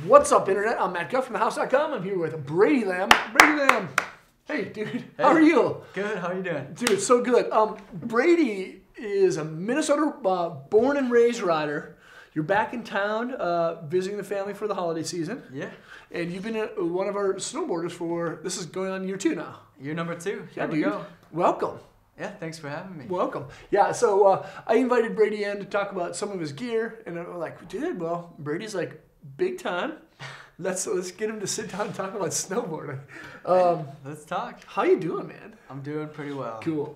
What's up, Internet? I'm Matt Guff from thehouse.com. I'm here with Brady Lem. Brady Lem. Hey, dude. Hey. How are you? Good. How are you doing? Dude, so good. Brady is a Minnesota born and raised rider. You're back in town visiting the family for the holiday season. Yeah. And you've been one of our snowboarders for, this is going on year 2 now. Year number 2. Yeah, Here we go. Welcome. Yeah, thanks for having me. Welcome. Yeah, so I invited Brady in to talk about some of his gear. And I'm like, dude, well, Brady's like big time. Let's get him to sit down and talk about snowboarding. Let's talk. How you doing, man? I'm doing pretty well. Cool.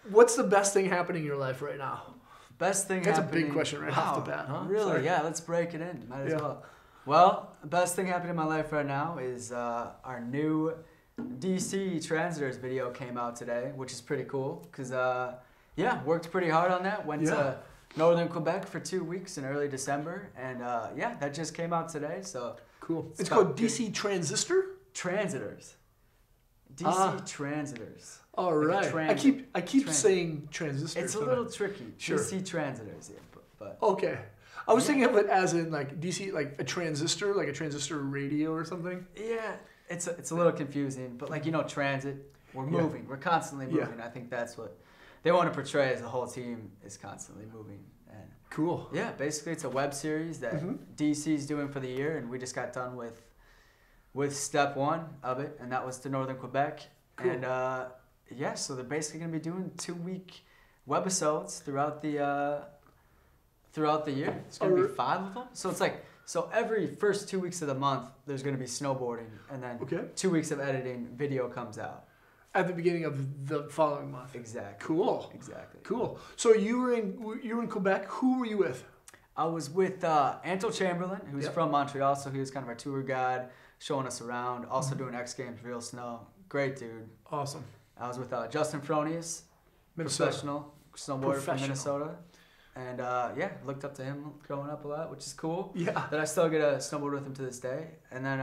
What's the best thing happening in your life right now? Best thing That's happening. a big question right off the bat, huh? Really? Sorry. Yeah, let's break it in. Might as well. Well, the best thing happening in my life right now is our new DC Transverse video came out today, which is pretty cool because, yeah, worked pretty hard on that. Went to northern Quebec for 2 weeks in early December, and yeah, that just came out today. So cool. It's called DC Transistor? Transitors. DC Transitors. All right. Like I keep saying transistor. It's a little tricky. Sure. DC Transitors, yeah. But okay. I was thinking of it as in like DC, like a transistor radio or something. Yeah, it's a little confusing, but like, you know, transit, we're moving. We're constantly moving. I think that's what they want to portray, as the whole team is constantly moving. And cool. Yeah, basically it's a web series that DC's doing for the year, and we just got done with step 1 of it, and that was to northern Quebec. Cool. And yeah, so they're basically going to be doing 2-week webisodes throughout the year. It's going to be 5 of them. So it's like, so every first 2 weeks of the month, there's going to be snowboarding, and then 2 weeks of editing, video comes out. At the beginning of the following month. Exactly. Cool. Exactly. Cool. So you were in Quebec. Who were you with? I was with Antle Chamberlain, who's from Montreal, so he was kind of our tour guide, showing us around, also doing X Games Real Snow. Great dude. Awesome. I was with Justin Fronius, professional snowboarder from Minnesota. And yeah, looked up to him growing up a lot, which is cool. Yeah. That I still get to snowboard with him to this day. And then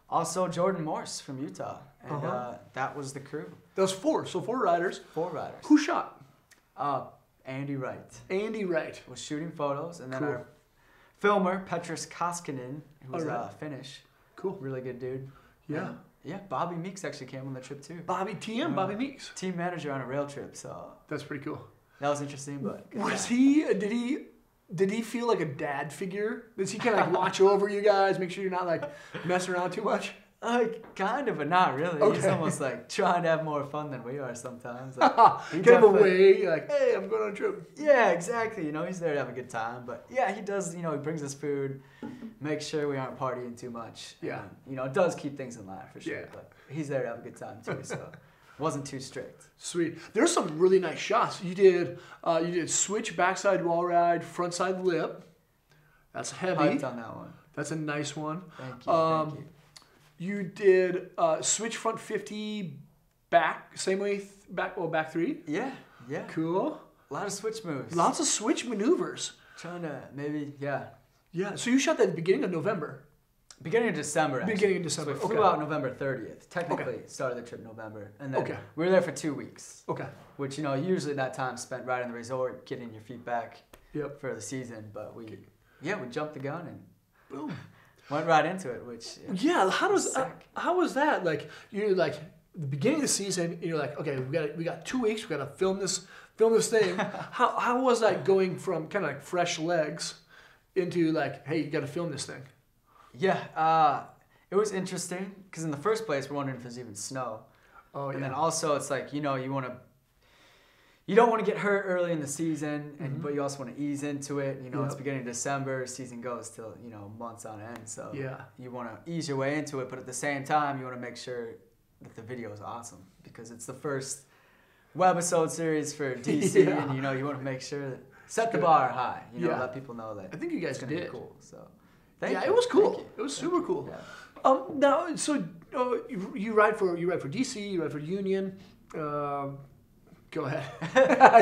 also Jordan Morse from Utah. And that was the crew. That was 4, so 4 riders. 4 riders. Who shot? Andy Wright. Andy Wright. Was shooting photos. And then our filmer, Petrus Koskinen, who's Finnish. Cool. Really good dude. Yeah. And, yeah, Bobby Meeks actually came on the trip too. Bobby Meeks. Team manager on a rail trip, so. That's pretty cool. That was interesting, but. Was he, did he feel like a dad figure? Does he kind of like watch over you guys, make sure you're not like messing around too much? Kind of, but not really. Okay. He's almost like trying to have more fun than we are sometimes. Like, kind of a way, you're like, hey, I'm going on a trip. Yeah, exactly. You know, he's there to have a good time. But yeah, he does, you know, he brings us food, makes sure we aren't partying too much. Yeah. And, you know, it does keep things in line for sure. Yeah. But he's there to have a good time too, so wasn't too strict. Sweet. There's some really nice shots. You did switch, backside wall ride, frontside lip. That's heavy. Hyped on that one. That's a nice one. Thank you. Thank you. You did switch front 50 back, same way back 3? Yeah, yeah. Cool. A lot of switch moves. Lots of switch maneuvers. Trying to maybe, yeah. Yeah, so you shot that at the beginning of November. Beginning of December, actually. Beginning of December. So we flew out November 30th. Technically, started the trip November. And then we were there for 2 weeks. Okay. Which, you know, usually that time spent right in the resort, getting your feet back for the season. But we jumped the gun and boom. Went right into it, which how was that? Like you're like the beginning of the season, and you're like, okay, we got 2 weeks, we got to film this thing. how was that going from kind of like fresh legs into like, hey, you got to film this thing? Yeah, it was interesting because in the first place we're wondering if there's even snow. Oh yeah. And then also it's like, you know, you don't want to get hurt early in the season, but you also want to ease into it. You know, it's beginning of December, season goes till, you know, months on end. So you want to ease your way into it, but at the same time, you want to make sure that the video is awesome because it's the first webisode series for DC, and you know, you want to make sure that set the bar high. You know, let people know that. I think you guys did. Be cool. So it was cool. It was super cool. Yeah. Now, so you ride for DC, you ride for Union. Go ahead.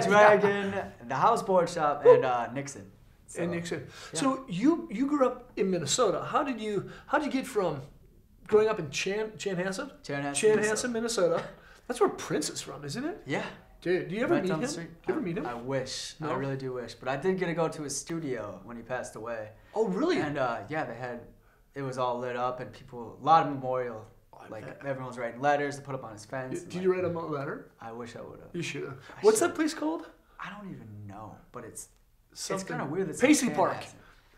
Dragon, the House Board Shop, and Nixon. So, Yeah. So you grew up in Minnesota. How did you get from growing up in Chanhassen, Minnesota? That's where Prince is from, isn't it? Yeah. Dude, do you ever right meet down him? the street. You ever meet him? I wish. No? I really do wish. But I did get to go to his studio when he passed away. Oh, really? And it was all lit up and a lot of memorial. Like bet. everyone was writing letters to put up on his fence. Did you write him a letter? I wish I would have. You should have. What's that place called? I don't even know, but it's Something. kind of weird. That Paisley Park.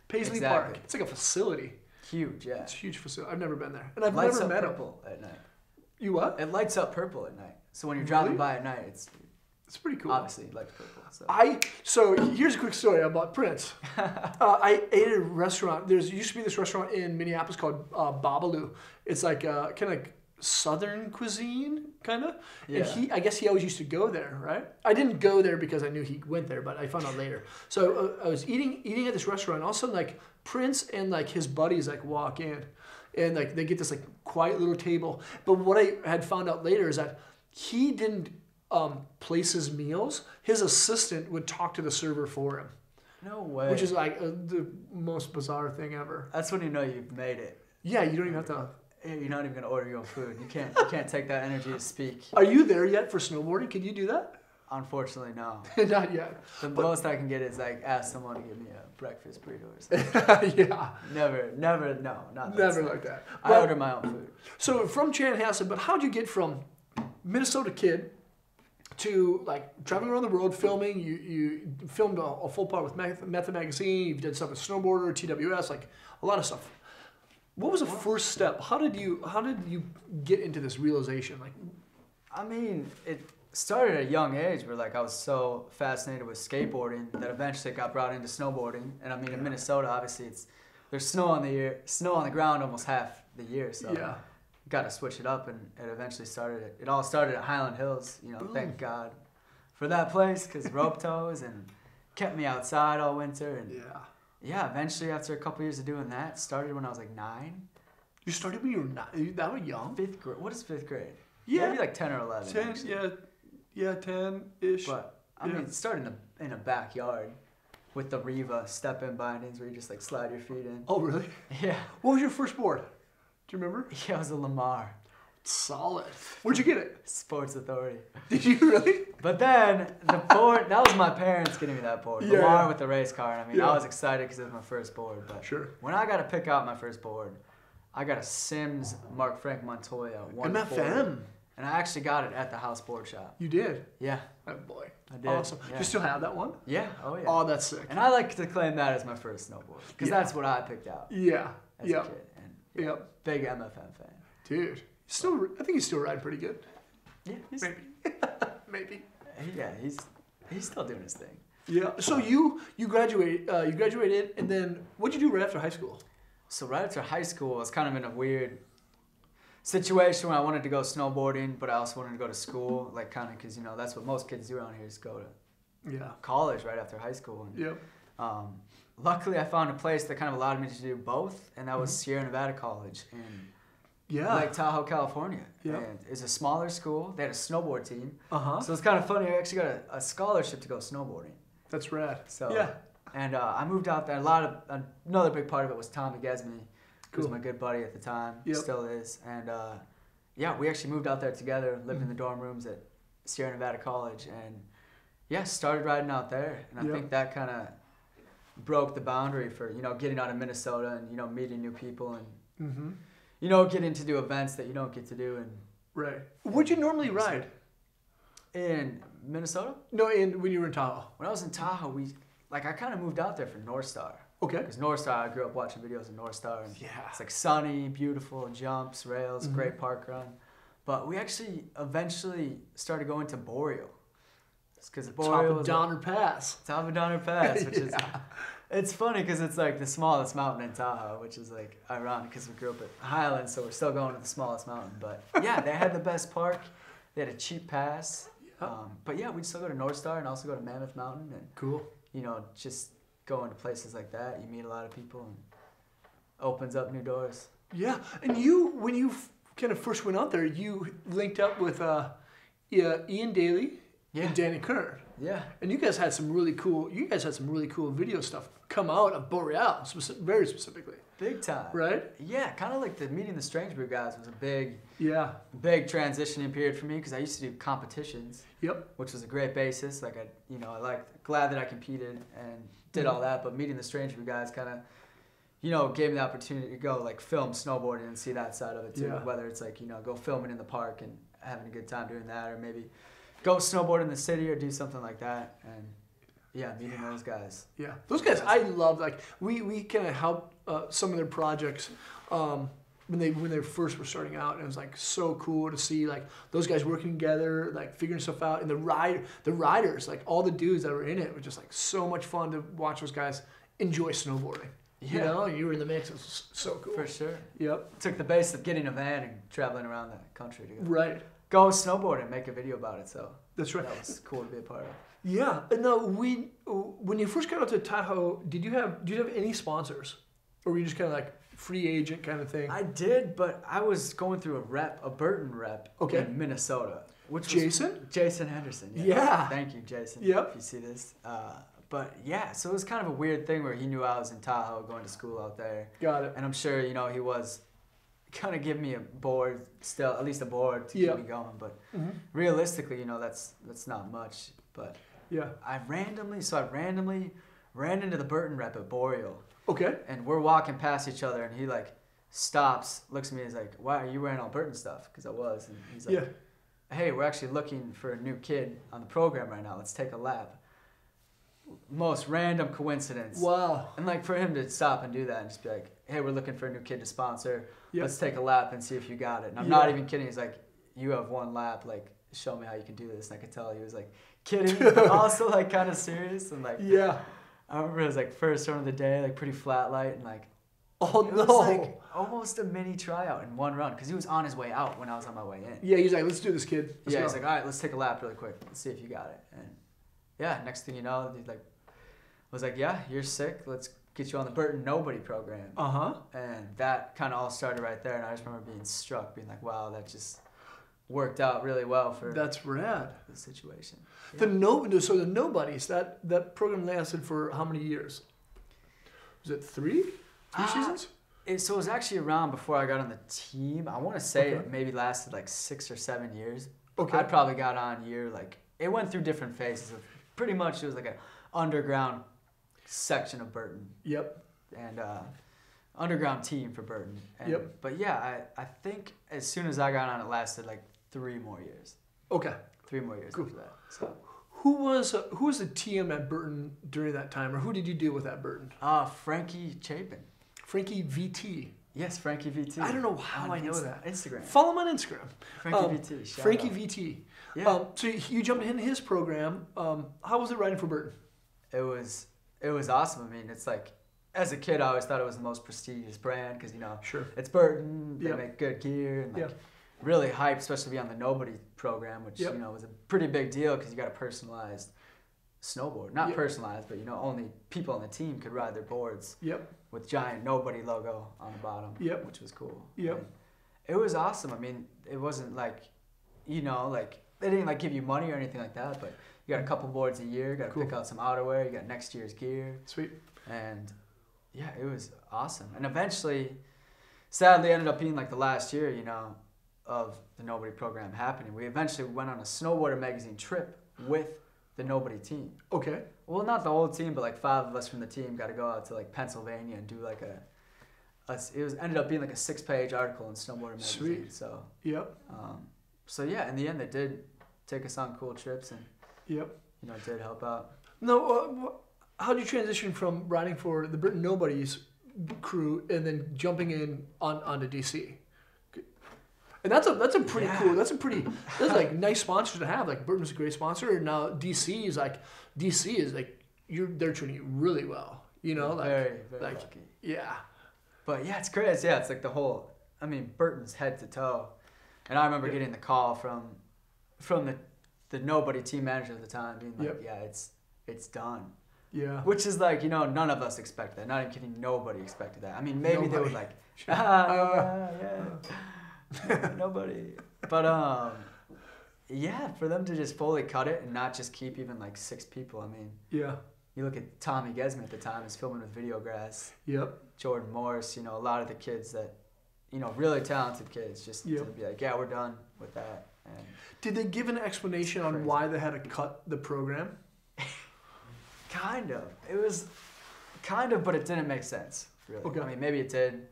Paisley Exactly. Park. It's like a facility. Huge, yeah. It's a huge facility. I've never been there, and I've Lights never up met him. purple at night. You what? It lights up purple at night. So when you're driving by at night, it's pretty cool. obviously it lights purple. So here's a quick story about Prince. I ate at a restaurant. There used to be this restaurant in Minneapolis called Babalu. It's like kind of like Southern cuisine, kind of. Yeah. And I guess he always used to go there, right? I didn't go there because I knew he went there, but I found out later. So I was eating at this restaurant. And all of a sudden, like Prince and like his buddies like walk in, and like they get this like quiet little table. But what I had found out later is that he didn't place his meals. His assistant would talk to the server for him. No way. Which is like the most bizarre thing ever. That's when you know you've made it. Yeah, you don't even have to. You're not even gonna order your own food. You can't take that energy to speak. Are you there yet for snowboarding? Can you do that? Unfortunately, no. Not yet. The most I can get is like ask someone to give me a breakfast burrito or something. Yeah. Never, no, not that. Never stuff. like that. I order my own food. So from Chanhassen, but how'd you get from Minnesota kid to like traveling around the world filming? You filmed a full part with Method Magazine. You've done stuff with Snowboarder, TWS, like a lot of stuff. What was the first step? How did you get into this realization? Like, I mean, it started at a young age where like I was so fascinated with skateboarding that eventually it got brought into snowboarding. And I mean, in Minnesota, obviously there's snow on the ground almost half the year. So yeah. Got to switch it up, and it eventually started. It all started at Highland Hills. You know, Boom. Thank God for that place because rope tows and kept me outside all winter. And yeah, eventually after a couple years of doing that, started when I was like 9. You started when you were 9? That was young. 5th grade. What is 5th grade? Yeah, maybe like 10 or 11. 10. Actually. Yeah, 10-ish. But I mean, it started in a backyard with the Riva step-in bindings where you just like slide your feet in. Oh, really? Yeah. What was your first board? Do you remember? Yeah, it was a Lamar. Solid. Where'd you get it? Sports Authority. Did you really? But then the board, that was my parents getting me that board. Yeah. Lamar with the race car. And I mean, I was excited because it was my first board. But sure. When I got to pick out my first board, I got a Sims Mark Frank Montoya 140. MFM. And I actually got it at the house board shop. You did? Yeah. Oh, boy. I did. Awesome. Yeah. You still have that one? Yeah. Oh, yeah. Oh, that's sick. And I like to claim that as my first snowboard because that's what I picked out. Yeah. As a kid. And big MFM fan. Dude. I think he's still riding pretty good. Yeah. Maybe. Maybe. Yeah, he's still doing his thing. Yeah. So you graduated, and then what'd you do right after high school? So right after high school, I was kind of in a weird situation where I wanted to go snowboarding, but I also wanted to go to school, like kind of because, you know, that's what most kids do around here is go to college right after high school. And, luckily, I found a place that kind of allowed me to do both, and that was Sierra Nevada College in Lake Tahoe, California. Yeah. And it's a smaller school. They had a snowboard team. Uh-huh. So it's kind of funny. I actually got a scholarship to go snowboarding. That's rad. So, yeah. And I moved out there. Another big part of it was Tommy Gesme, who was my good buddy at the time, still is. And we actually moved out there together, lived in the dorm rooms at Sierra Nevada College, and started riding out there. And I think that kind of broke the boundary for, you know, getting out of Minnesota and, you know, meeting new people and, you know, getting to do events that you don't get to do. And right. Where'd you normally ride? In Minnesota? No, when you were in Tahoe. When I was in Tahoe, I kind of moved out there for North Star. Okay. Because North Star, I grew up watching videos of North Star. And it's like sunny, beautiful, jumps, rails, great park run. But we actually eventually started going to Boreal. Because Boreal was Top of Donner Pass, which is... It's funny because it's like the smallest mountain in Tahoe, which is like ironic because we grew up at Highlands, so we're still going to the smallest mountain. But yeah, they had the best park. They had a cheap pass. But yeah, we'd still go to North Star and also go to Mammoth Mountain. And, cool. You know, just going to places like that, you meet a lot of people and opens up new doors. Yeah, and when you kind of first went out there, you linked up with Ian Daly and Danny Kern. Yeah. And you guys had some really cool video stuff come out of Boreal, very specifically. Big time. Right? Yeah, kind of like the meeting the Strange Brew guys was a big transitioning period for me because I used to do competitions. Yep. Which was a great basis. Like glad that I competed and did all that, but meeting the Strange Brew guys kind of, gave me the opportunity to go like film snowboarding and see that side of it too. Yeah. Whether it's like, go filming in the park and having a good time doing that, or maybe go snowboard in the city or do something like that. And meeting those guys. Yeah, those guys I love. Like we kind of helped some of their projects when they first were starting out, and it was like so cool to see like those guys working together, like figuring stuff out, and the riders, like all the dudes that were in it, were just like so much fun to watch those guys enjoy snowboarding. Yeah. You were in the mix. It was so cool. For sure. Yep. Took the base of getting a van and traveling around the country to go snowboard and make a video about it. So that's right. That was cool to be a part of. Yeah. No, when you first got out to Tahoe, did you have any sponsors, or were you just kind of like free agent kind of thing? I did, but I was going through a Burton rep in Minnesota. Jason Henderson. Yes. Yeah. Thank you, Jason. Yep. If you see this. But yeah, so it was kind of a weird thing where he knew I was in Tahoe going to school out there. Got it. And I'm sure, he was kind of giving me a board still, at least a board to keep me going. But realistically, that's not much. But yeah, I randomly ran into the Burton rep at Boreal. Okay. And we're walking past each other, and he like stops, looks at me, and is like, "Why are you wearing all Burton stuff?" Because I was, and he's like, "Hey, we're actually looking for a new kid on the program right now. Let's take a lap." Most random coincidence. Wow. And like for him to stop and do that and just be like, "Hey, we're looking for a new kid to sponsor. Let's take a lap and see if you got it." And I'm not even kidding. He's like, "You have one lap. Like, show me how you can do this." And I could tell he was like kidding, but also like kind of serious. And like, I remember it was like first run of the day, like pretty flat light, and like, it was like almost a mini tryout in one run because he was on his way out when I was on my way in. Yeah, he's like, "Let's do this, kid." He's like, "All right, let's take a lap really quick. Let's see if you got it." And next thing you know, he like was like, "Yeah, you're sick. Let's get you on the Burton Nobody program." And that kind of all started right there. And I just remember being struck, being like, "Wow, that just worked out really well for that's rad the situation." Yeah. So the Nobodies, that program lasted for how many years? Was it three seasons? So it was actually around before I got on the team. I want to say it maybe lasted like 6 or 7 years. Okay. I probably got on it went through different phases of pretty much it was like an underground section of Burton. Yep. And underground team for Burton. But yeah, I think as soon as I got on, it lasted like 3 more years. Okay. 3 more years after that. So. Who was the TM at Burton during that time, or who did you deal with at Burton? Frankie Chapin. Frankie VT. Yes, Frankie VT. I don't know how I know that. Instagram. Follow him on Instagram. Frankie VT. Frankie VT. Yeah. So you jumped into his program. How was it riding for Burton? It was awesome. I mean, it's like, as a kid, I always thought it was the most prestigious brand because, it's Burton. They make good gear and really hyped, especially to be on the Nobody program, which, was a pretty big deal because you got a personalized snowboard. Not personalized, but, only people on the team could ride their boards with giant Nobody logo on the bottom, which was cool. And it was awesome. I mean, it wasn't like, they didn't give you money or anything like that, but you got a couple boards a year, got to pick out some outerwear, you got next year's gear. Sweet. And it was awesome. And eventually, sadly, ended up being like the last year, of the Nobody program happening. We eventually went on a Snowboarder magazine trip with the Nobody team. Okay. Well, not the whole team, but like 5 of us from the team got to go out to like Pennsylvania and do like ended up being like a 6-page article in Snowboarder magazine. Sweet. So. So in the end, they did take us on cool trips and. Did help out. No, how did you transition from riding for the Burton Nobodies crew and then jumping in onto DC? And that's a pretty cool. That's like nice sponsors to have. Like Burton's a great sponsor, and now DC is like they're treating you really well. Very, very lucky. Yeah. But it's crazy. Yeah, it's like the whole. I mean, Burton's head to toe, and I remember getting the call from the Nobody team manager at the time, being like, it's done. Yeah. Which is like, none of us expected that. Not even kidding, nobody expected that. I mean, maybe they were like, Nobody. But Yeah, for them to just fully cut it and not just keep even like 6 people. I mean, yeah. You look at Tommy Gesman at the time, is filming with Videograss. Yep. Jordan Morris, a lot of the kids that, really talented kids, just to be like, yeah, we're done with that. And did they give an explanation on why they had to cut the program? Kind of. It was kind of, but it didn't make sense, really. Okay. I mean, maybe it did,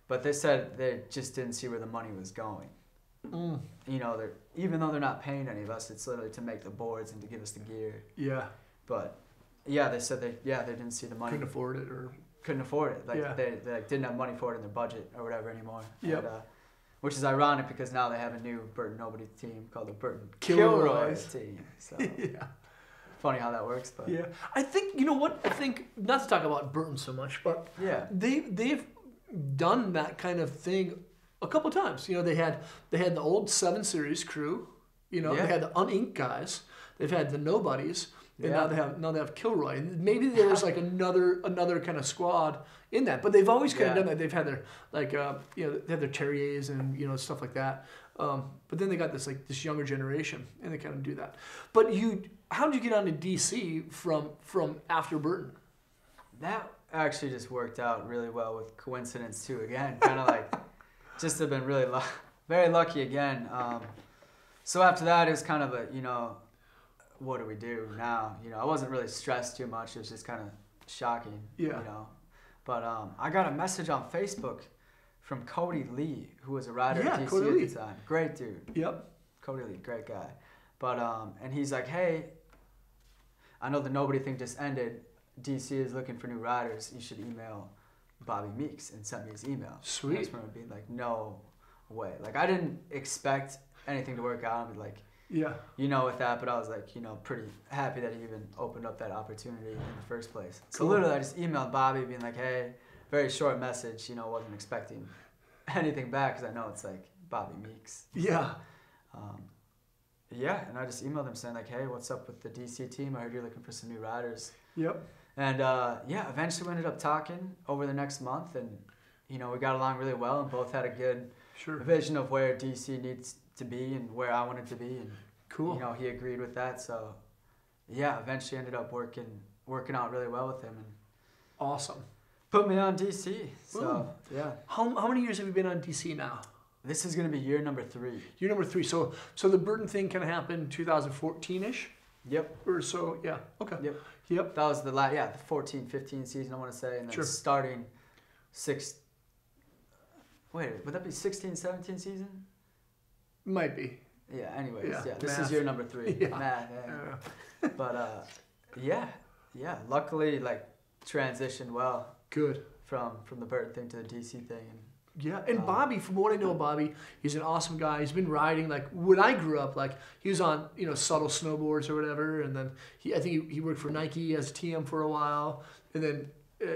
but they said they just didn't see where the money was going. Mm. Even though they're not paying any of us, it's literally to make the boards and to give us the gear. Yeah. But yeah, they said they didn't see the money. Couldn't afford it, or couldn't afford it. Like they didn't have money for it in their budget or whatever anymore. Yep. And, which is ironic because now they have a new Burton Nobody team called the Burton Kilroy's team. So yeah. Funny how that works, but yeah. I think not to talk about Burton so much, but yeah, they've done that kind of thing a couple times. They had the old 7 Series crew. They had the uninked guys. They've had the nobodies, and now they have Kilroy. And maybe there was like another kind of squad in that, but they've always kind of done that. They've had their they have their Terriers and stuff like that. But then they got this younger generation, and they kind of do that. But how did you get onto DC from after Burton? That actually just worked out really well with coincidence too. Again, kind of like just have been really very lucky again. So after that, it was kind of what do we do now? I wasn't really stressed too much. It was just kind of shocking. Yeah. But I got a message on Facebook from Cody Lee, who was a rider at DC Cody at the time. Great dude. Yep. Cody Lee, great guy. But and he's like, hey, I know the nobody thing just ended. DC is looking for new riders. You should email Bobby Meeks, and sent me his email. Sweet. I just remember being like, no way. Like I didn't expect anything to work out. I'd be like, yeah, with that. But I was like, pretty happy that he even opened up that opportunity in the first place. So Cool. literally, I just emailed Bobby being like, hey, very short message. Wasn't expecting anything back because I know it's like Bobby Meeks. Yeah. Yeah, and I just emailed him saying like, hey, what's up with the DC team? I heard you're looking for some new riders. Yep. And eventually we ended up talking over the next month, and we got along really well, and both had a good vision of where DC needs to be and where I wanted to be, and cool. He agreed with that. So yeah, eventually ended up working out really well with him, and awesome. Put me on DC. So Ooh. yeah. How many years have you been on DC now? This is gonna be year number 3. Year number 3. So the Burton thing kind of happened 2014-ish. Yep. Or so, yeah. Okay. Yep. That was the 14-15 season, I want to say, and then starting would that be 16-17 season? Might be. Yeah. Anyways, this Math. is year number 3. Yeah. Math. Yeah. But luckily transitioned well. Good. From the Burton thing to the DC thing. Yeah, and Bobby, from what I know of Bobby, he's an awesome guy. He's been riding, when I grew up, he was on, subtle snowboards or whatever, and then I think he worked for Nike as a TM for a while, and then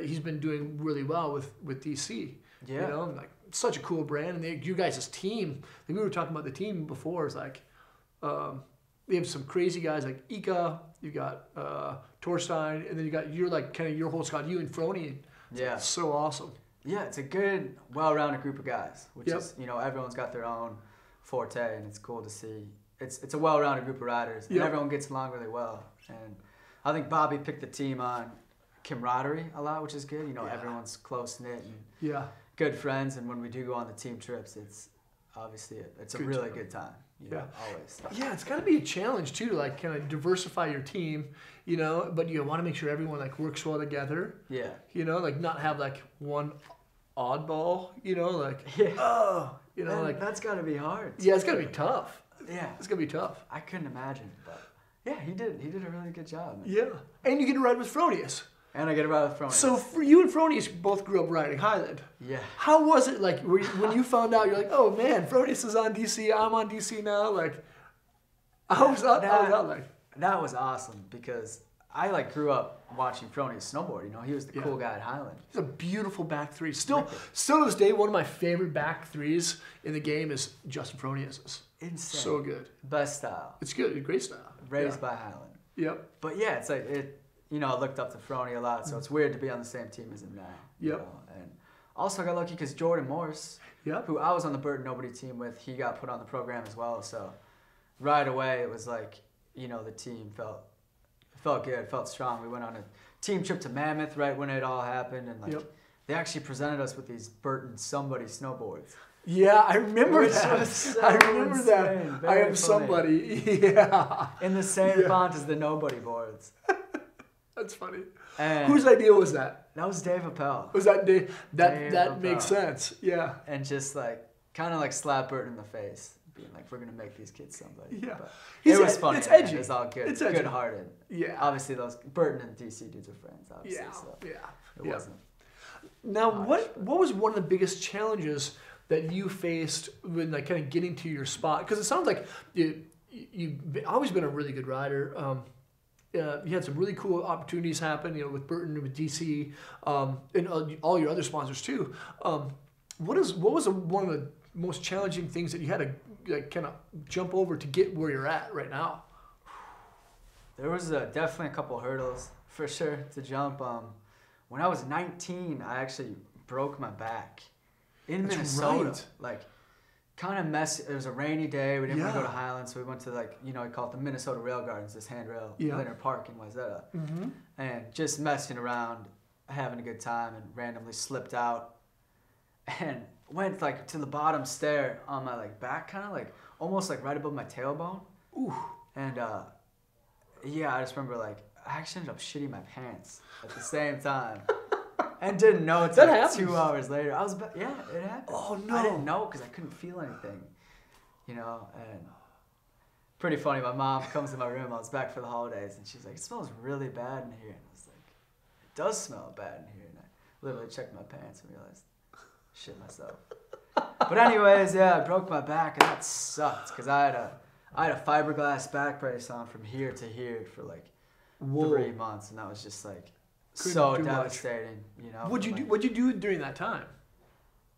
he's been doing really well with DC. Yeah. And such a cool brand, and you guys' team, we were talking about the team before, it's they have some crazy guys like Ika, you got Torstein, and then you got your whole squad, you and Frony. It's so awesome. Yeah, it's a good, well-rounded group of guys, which is, everyone's got their own forte, and it's cool to see. It's a well-rounded group of riders, and everyone gets along really well. And I think Bobby picked the team on camaraderie a lot, which is good. Everyone's close-knit and good friends, and when we do go on the team trips, it's obviously it's a really good time. Always. Yeah, it's got to be a challenge too to kind of diversify your team, but you want to make sure everyone works well together. Yeah. Not have one oddball, that's got to be hard. Yeah, it's got to be tough. Yeah. It's going to be tough. I couldn't imagine, but yeah, he did a really good job. Man. Yeah. And you get to ride with Fronius. And I get to ride with Fronius. So for you and Fronius both grew up riding Highland. Yeah. How was it when you found out, you're like, oh man, Fronius is on DC, I'm on DC now, how was that like? That was awesome because I grew up watching Fronius snowboard. He was the cool guy at Highland. It's a beautiful back 3. Still to this day, one of my favorite back 3s in the game is Justin Fronius's. Insane. So good. Best style. It's good. Great style. Raised by Highland. Yep. But yeah, it's I looked up to Frony a lot, so it's weird to be on the same team as him now. Yep. And also I got lucky because Jordan Morris, yep, who I was on the Burton Nobody team with, he got put on the program as well. So right away it was like, you know, the team felt good, felt strong. We went on a team trip to Mammoth right when it all happened, and like they actually presented us with these Burton Somebody snowboards. Yeah, I remember that. So I remember insane. that. Very I am funny. somebody. Yeah. In the same font as the Nobody boards. That's funny. And whose idea was that? That was Dave Appel. Was that Dave? That Appel. makes sense. Yeah. And just like kind of like slap Burton in the face, being like, "We're gonna make these kids somebody." Yeah. But it was funny. It's edgy. It was all good. It's edgy. Good-hearted. Yeah. Obviously, those Burton and DC dudes are friends. Obviously, so it wasn't. Now, what was one of the biggest challenges that you faced when like kind of getting to your spot? Because it sounds like you've always been a really good rider. You had some really cool opportunities happen, you know, with Burton, with DC, and all your other sponsors too. What was one of the most challenging things that you had to like kind of jump over to get where you're at right now? There was definitely a couple hurdles for sure to jump. When I was 19, I actually broke my back in Minnesota. Right. Like, kind of messy. It was a rainy day. We didn't want to go to Yeah. Highlands, so we went to like, you know, we call it the Minnesota Rail Gardens, this handrail, Leonard Park in Wayzata. Mm-hmm. And just messing around, having a good time, and randomly slipped out and went like to the bottom stair on my like back, kind of like almost like right above my tailbone. Ooh. And yeah, I just remember like I actually ended up shitting my pants at the same time. And didn't know until like 2 hours later. I was, yeah, it happened. Oh, no. I didn't know because I couldn't feel anything, you know. And pretty funny. My mom comes to my room. I was back for the holidays, and she's like, "It smells really bad in here." And I was like, "It does smell bad in here." And I literally checked my pants and realized, shit myself. But anyways, yeah, I broke my back, and that sucked because I had a fiberglass back brace on from here to here for like 3 months, and that was just like. So devastating, you know. What'd you do during that time?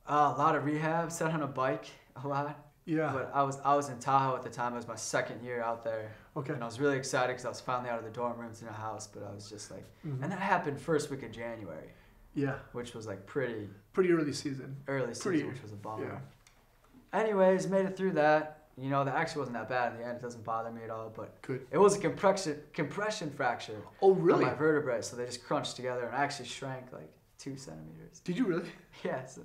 A lot of rehab, sat on a bike a lot. Yeah. But I was in Tahoe at the time. It was my second year out there. Okay. And I was really excited because I was finally out of the dorm rooms in a house. But I was just like, and that happened first week of January. Yeah. Which was like pretty early season. Which was a bummer. Yeah. Anyways, made it through that. You know, that actually wasn't that bad in the end. It doesn't bother me at all. But good. It was a compression fracture. Oh, really? On my vertebrae, so they just crunched together, and I actually shrank like 2 centimeters. Did you really? Yeah, so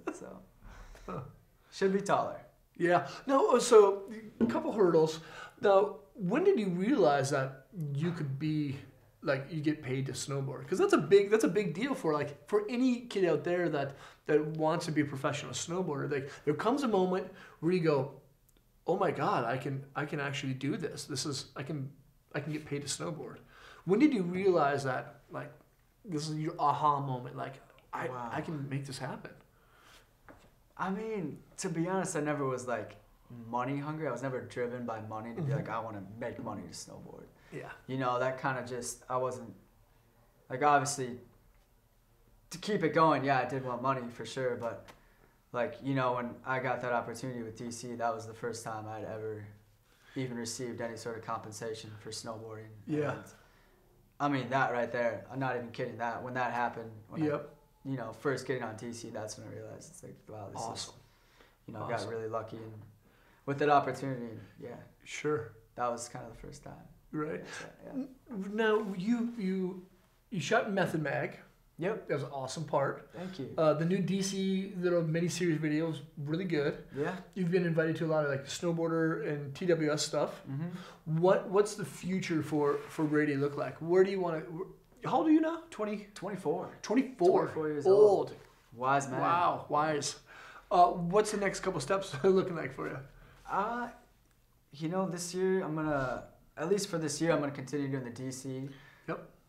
should be taller. Yeah. No, so a couple hurdles. Now, when did you realize that you could be like you get paid to snowboard? Because that's a big deal for any kid out there that wants to be a professional snowboarder. Like there comes a moment where you go, "Oh my God, I can actually do this. I can get paid to snowboard." When did you realize that like this is your aha moment? Like I can make this happen. I mean, to be honest, I never was like money hungry. I was never driven by money to be like, I want to make money to snowboard. Yeah. You know, that kind of just, I wasn't, like obviously, to keep it going, yeah, I did want money for sure. But like, you know, when I got that opportunity with DC, that was the first time I'd ever even received any sort of compensation for snowboarding. Yeah. And, I mean, that right there, I'm not even kidding that. When that happened, when I, you know, first getting on DC, that's when I realized it's like, wow, this is, you know, got really lucky and with that opportunity. Yeah. Sure. That was kind of the first time. Right. Yeah. Now, you shot Method Mag. Yep. That was an awesome part. Thank you. The new DC little mini-series video was really good. Yeah. You've been invited to a lot of like snowboarder and TWS stuff. Mm-hmm. What's the future for Brady look like? Where do you want to... How old are you now? 24. 24 years old. Wise man. Wow, wise. What's the next couple steps looking like for you? You know, this year at least for this year, I'm gonna continue doing the DC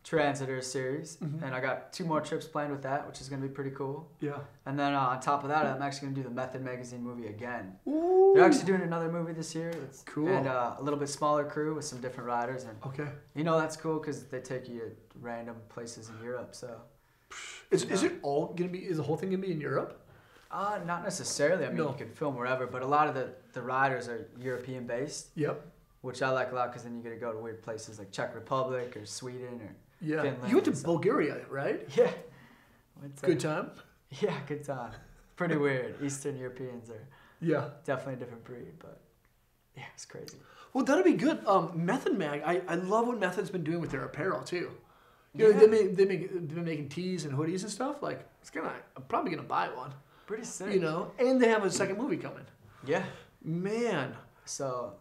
Transverse series, and I got 2 more trips planned with that, which is gonna be pretty cool. Yeah. And then on top of that, I'm actually gonna do the Method Magazine movie again. Ooh. They're actually doing another movie this year. It's cool. And a little bit smaller crew with some different riders, and you know that's cool because they take you to random places in Europe. So. Is it all gonna be? Is the whole thing gonna be in Europe? Not necessarily. I mean, you can film wherever, but a lot of the riders are European based. Yep. Which I like a lot because then you get to go to weird places like Czech Republic or Sweden or Finland. You went to Bulgaria, right? Yeah. Good time? Yeah, good time. Pretty weird. Eastern Europeans are definitely a different breed, but Yeah, it's crazy. Well, that'll be good. Method Mag, I love what Method's been doing with their apparel too. You know, they've been making tees and hoodies and stuff. Like, I'm probably gonna buy one. Pretty sick. You know, and they have a second movie coming. Yeah. Man. So,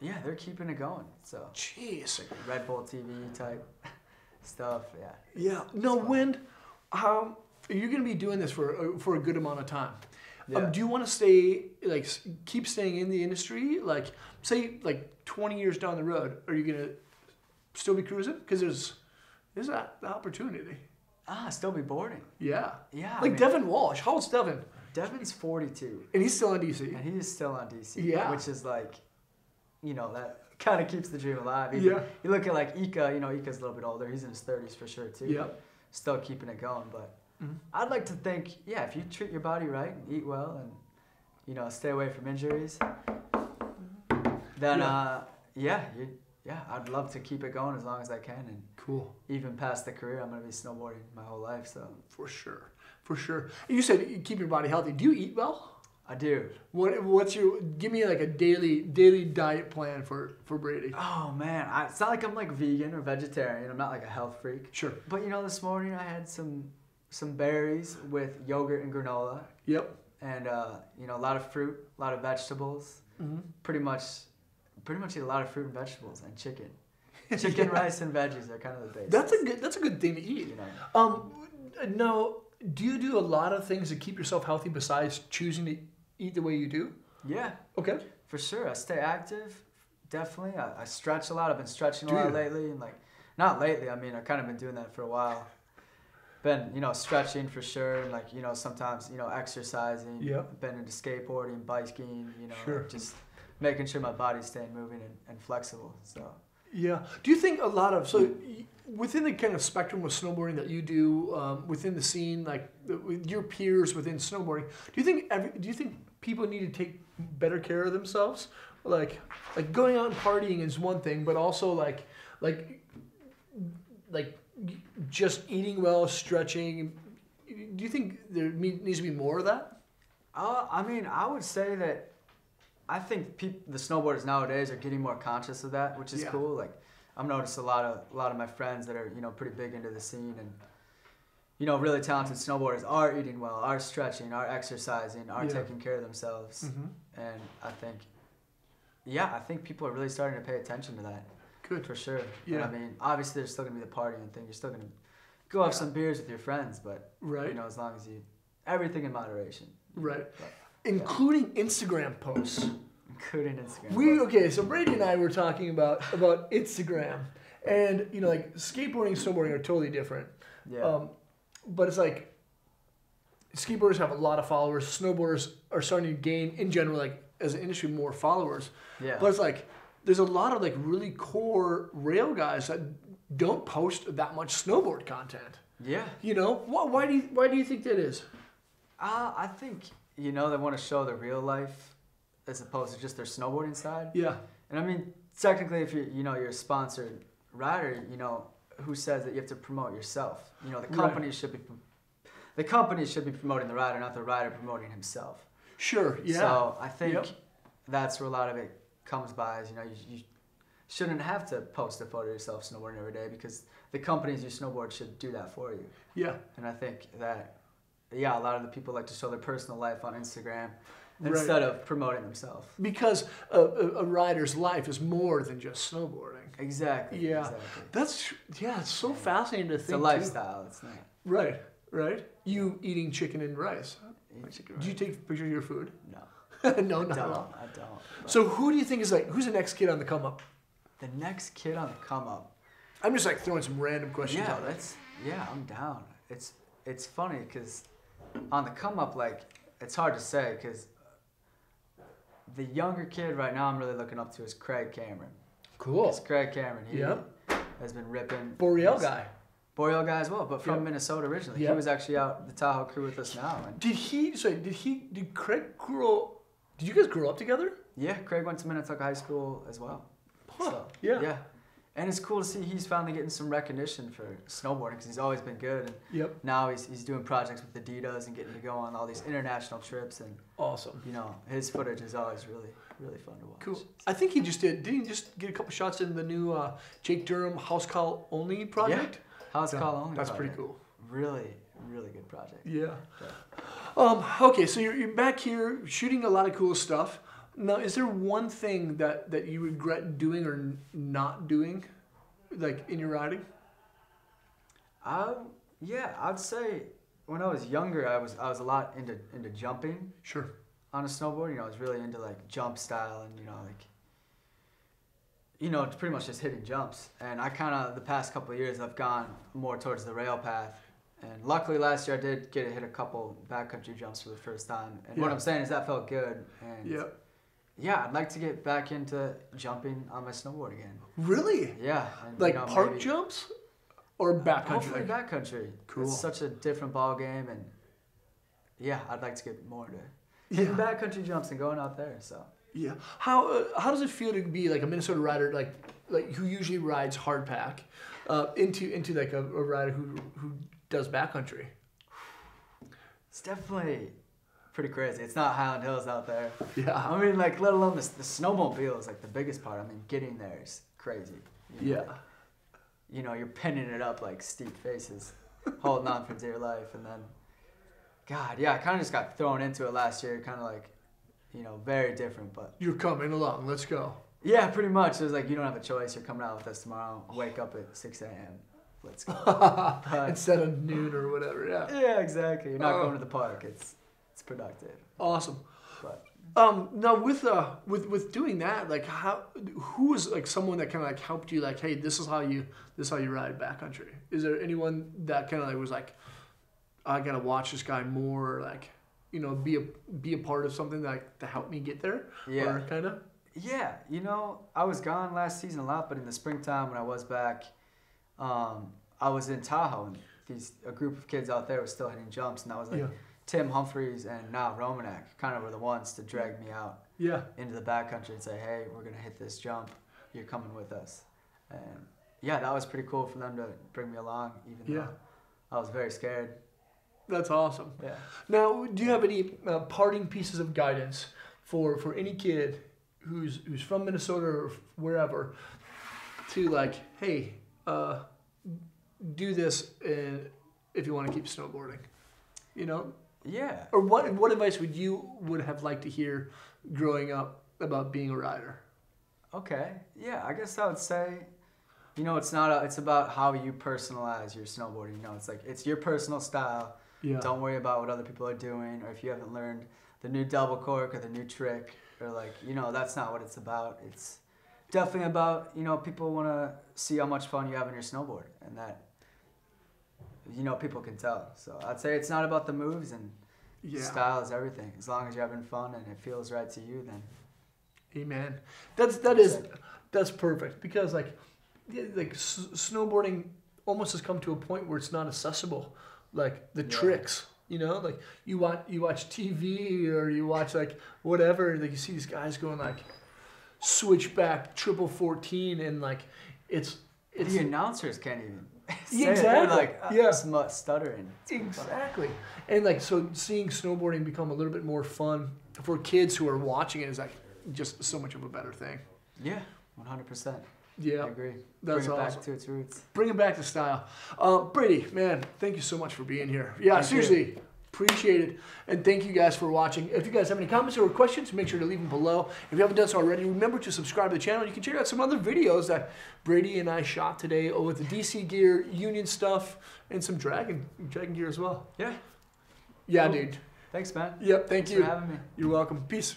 yeah, they're keeping it going. So. Jeez. Like Red Bull TV type stuff. Yeah. Yeah. No, Wind. You're gonna be doing this for a good amount of time. Yeah. Do you want to keep staying in the industry? Like, say, 20 years down the road, are you gonna still be cruising? Because there's that opportunity. Still be boarding. Yeah. Yeah. Devin Walsh. How old's Devin? Devin's 42. And he's still on DC. And he is still on DC. Yeah. Which is that kind of keeps the dream alive. Yeah. You look at Ika, Ika's a little bit older. He's in his 30s for sure too. Yep. Still keeping it going, but I'd like to think, if you treat your body right and eat well and, stay away from injuries, then, I'd love to keep it going as long as I can. And cool. Even past the career, I'm going to be snowboarding my whole life, so. For sure. You said you keep your body healthy. Do you eat well? I do. Give me a daily diet plan for Brady. Oh man, it's not like I'm vegan or vegetarian. I'm not a health freak. Sure. But this morning I had some berries with yogurt and granola. Yep. And a lot of fruit, a lot of vegetables. Mm-hmm. Pretty much eat a lot of fruit and vegetables and chicken. Chicken, rice, and veggies are kind of the basics. That's a good thing to eat. Now, do you do a lot of things to keep yourself healthy besides choosing to eat the way you do? Yeah. Okay. For sure. I stay active, definitely. I stretch a lot. I've been stretching a lot lately. And not lately, I've kind of been doing that for a while. Been, stretching for sure. And sometimes, exercising. Yeah. Been into skateboarding, biking, sure. Just making sure my body's staying moving and flexible. So. Yeah. Do you think within the kind of spectrum of snowboarding that you do, within the scene, with your peers within snowboarding, do you think people need to take better care of themselves? Like going out and partying is one thing, but also like just eating well, stretching. Do you think there needs to be more of that? I would say that I think the snowboarders nowadays are getting more conscious of that, which is cool. I've noticed a lot of my friends that are pretty big into the scene and really talented snowboarders are eating well, are stretching, are exercising, are taking care of themselves. Mm-hmm. And I think people are really starting to pay attention to that. Good. For sure. Yeah. And obviously there's still gonna be the partying thing. You're still gonna go have some beers with your friends, but as long as everything in moderation. Right. But, including Instagram posts. Including Instagram. So Brady and I were talking about Instagram, and skateboarding and snowboarding are totally different. Yeah. But it's skateboarders have a lot of followers. Snowboarders are starting to gain, in general, as an industry, more followers. Yeah. But it's there's a lot of really core rail guys that don't post that much snowboard content. Yeah. Why do you think that is? I think they want to show the real life as opposed to just their snowboarding side. Yeah. And technically, if you're a sponsored rider, who says that you have to promote yourself? The company should be promoting the rider, not the rider promoting himself. Sure. Yeah. So I think that's where a lot of it comes by. Is you shouldn't have to post a photo of yourself snowboarding every day because the companies you snowboard should do that for you. Yeah. And I think that a lot of the people like to show their personal life on Instagram. Instead of promoting themselves. Because a rider's life is more than just snowboarding. Exactly. Yeah. Exactly. It's so fascinating to think. It's a lifestyle. It's not. Right. You eating chicken and rice. Do you take a picture of your food? No. No, not at all. I don't. So who do you think is who's the next kid on the come up? The next kid on the come up. I'm just throwing some random questions out. I'm down. It's funny because on the come up, it's hard to say because the younger kid right now I'm really looking up to is Craig Cameron. Cool. It's Craig Cameron. He has been ripping. Boreal guy as well, but from Minnesota originally. He was actually out the Tahoe crew with us now. And did Craig grow? Did you guys grow up together? Yeah, Craig went to Minnetonka High School as well. Huh. So, yeah. And it's cool to see he's finally getting some recognition for snowboarding because he's always been good. And now he's doing projects with Adidas and getting to go on all these international trips. And awesome. You know, his footage is always really fun to watch. Cool. I think he just didn't he just get a couple shots in the new Jake Durham House Call Only project? Yeah. House Call Only. That's pretty cool. Really good project. Yeah. Okay, so you're back here shooting a lot of cool stuff. Now, is there one thing that you regret doing or not doing, like in your riding? Yeah, I'd say when I was younger, I was a lot into jumping. Sure. On a snowboard, you know, I was really into like jump style and it's pretty much just hitting jumps. And I kind of the past couple of years I've gone more towards the rail path. And luckily last year I did get to hit a couple backcountry jumps for the first time. And what I'm saying is that felt good. And yeah, I'd like to get back into jumping on my snowboard again. Really? Yeah. And, like park jumps or backcountry? Hopefully backcountry. Cool. It's such a different ball game, and yeah, I'd like to get more into hitting backcountry jumps and going out there. So yeah, how does it feel to be like a Minnesota rider like who usually rides hard pack into like a rider who does backcountry? It's definitely pretty crazy. It's not Highland Hills out there. Yeah. I mean, like, let alone the snowmobile is like the biggest part. I mean, getting there is crazy. You know, you're pinning it up like steep faces, holding on for dear life, and then, God, yeah, I kind of just got thrown into it last year, kind of like, you know, very different, but. You're coming along. Let's go. Yeah, pretty much. It was like, you don't have a choice. You're coming out with us tomorrow. Wake up at 6 a.m. Let's go. Instead of noon or whatever. Yeah. Yeah, exactly. You're not going to the park. It's productive. Awesome. But now with doing that, like who was like someone that kind of like helped you, like, hey, this is how you ride backcountry? Is there anyone that kind of like was like, I gotta watch this guy more, or like, you know, be a part of something like to help me get there? Yeah. Or kind of. Yeah, you know, I was gone last season a lot, but in the springtime when I was back, I was in Tahoe, and a group of kids out there was still hitting jumps, and that was like Tim Humphreys and now Romanek kind of were the ones to drag me out into the backcountry and say, hey, we're going to hit this jump. You're coming with us. And yeah, that was pretty cool for them to bring me along, even though I was very scared. That's awesome. Yeah. Now, do you have any parting pieces of guidance for any kid who's from Minnesota or wherever to like, hey, do this if you want to keep snowboarding, you know? Yeah. Or what advice would have liked to hear growing up about being a rider? Okay. Yeah, I guess I would say, you know, it's about how you personalize your snowboarding. You know, it's like, it's your personal style. Yeah. Don't worry about what other people are doing, or if you haven't learned the new double cork or the new trick, or like, you know, that's not what it's about. It's definitely about, you know, people want to see how much fun you have on your snowboard, and that, you know, people can tell. So I'd say it's not about the moves, and style is everything. As long as you're having fun and it feels right to you, then. Amen. That's perfect, because like snowboarding almost has come to a point where it's not accessible. Like the tricks, you know, like you watch TV or you watch like whatever, like you see these guys going like switchback triple 14, and like it's the announcers can't even say exactly it. They're like stuttering. Exactly. And like, so seeing snowboarding become a little bit more fun for kids who are watching it is like just so much of a better thing. Yeah, 100%. Yeah, I agree. That's Bring it awesome. back to its roots. Bring it back to style. Brady, man, thank you so much for being here. Yeah, seriously, appreciate it. And thank you guys for watching. If you guys have any comments or questions, make sure to leave them below. If you haven't done so already, remember to subscribe to the channel. You can check out some other videos that Brady and I shot today with the DC gear, Union stuff, and some dragon gear as well. Yeah. Yeah, cool. Dude. Thanks, man. Yep, thank you. Thanks for having me. You're welcome. Peace.